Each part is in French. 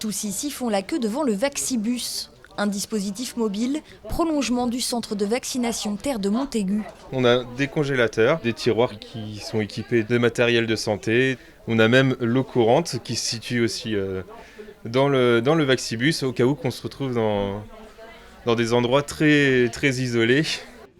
Tous ici font la queue devant le Vaccibus, un dispositif mobile, prolongement du centre de vaccination Terre de Montaigu. On a des congélateurs, des tiroirs qui sont équipés de matériel de santé. On a même l'eau courante qui se situe aussi dans le Vaccibus au cas où qu'on se retrouve dans des endroits très, très isolés.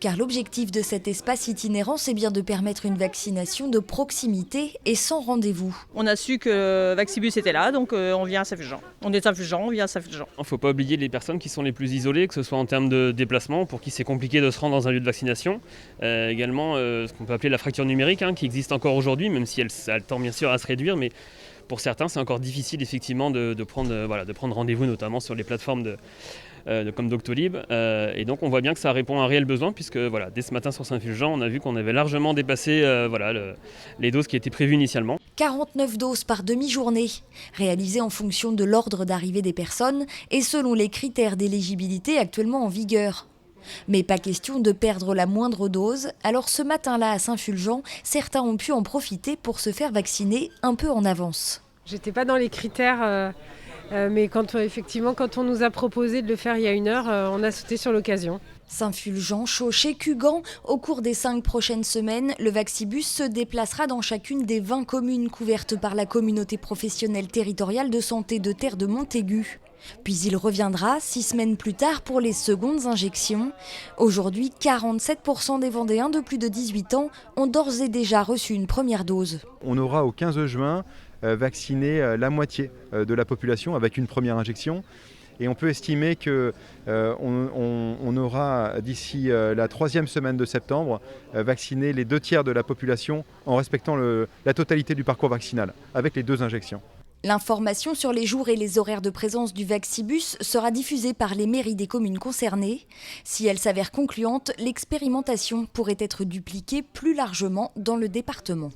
Car l'objectif de cet espace itinérant, c'est bien de permettre une vaccination de proximité et sans rendez-vous. On a su que Vaccibus était là, donc on vient à Saint-Fulgent. On est Saint-Fulgent, on vient à Saint-Fulgent. Il ne faut pas oublier les personnes qui sont les plus isolées, que ce soit en termes de déplacement, pour qui c'est compliqué de se rendre dans un lieu de vaccination. Également, ce qu'on peut appeler la fracture numérique, qui existe encore aujourd'hui, même si elle tend bien sûr à se réduire, mais pour certains, c'est encore difficile effectivement de prendre rendez-vous, notamment sur les plateformes comme Doctolib. Et donc on voit bien que ça répond à un réel besoin, puisque dès ce matin sur Saint-Fulgent, on a vu qu'on avait largement dépassé les doses qui étaient prévues initialement. 49 doses par demi-journée, réalisées en fonction de l'ordre d'arrivée des personnes et selon les critères d'éligibilité actuellement en vigueur. Mais pas question de perdre la moindre dose, alors ce matin-là à Saint-Fulgent, certains ont pu en profiter pour se faire vacciner un peu en avance. J'étais pas dans les critères, mais quand on nous a proposé de le faire il y a 1 heure, on a sauté sur l'occasion. Saint-Fulgent, Chauchet, Cugan, au cours des 5 prochaines semaines, le Vaccibus se déplacera dans chacune des 20 communes couvertes par la communauté professionnelle territoriale de santé de Terre de Montaigu. Puis il reviendra 6 semaines plus tard pour les secondes injections. Aujourd'hui, 47% des Vendéens de plus de 18 ans ont d'ores et déjà reçu une première dose. On aura au 15 juin vacciné la moitié de la population avec une première injection. Et on peut estimer qu'on aura d'ici la 3e semaine de septembre vacciné les 2 tiers de la population en respectant la totalité du parcours vaccinal avec les 2 injections. L'information sur les jours et les horaires de présence du Vaccibus sera diffusée par les mairies des communes concernées. Si elle s'avère concluante, l'expérimentation pourrait être dupliquée plus largement dans le département.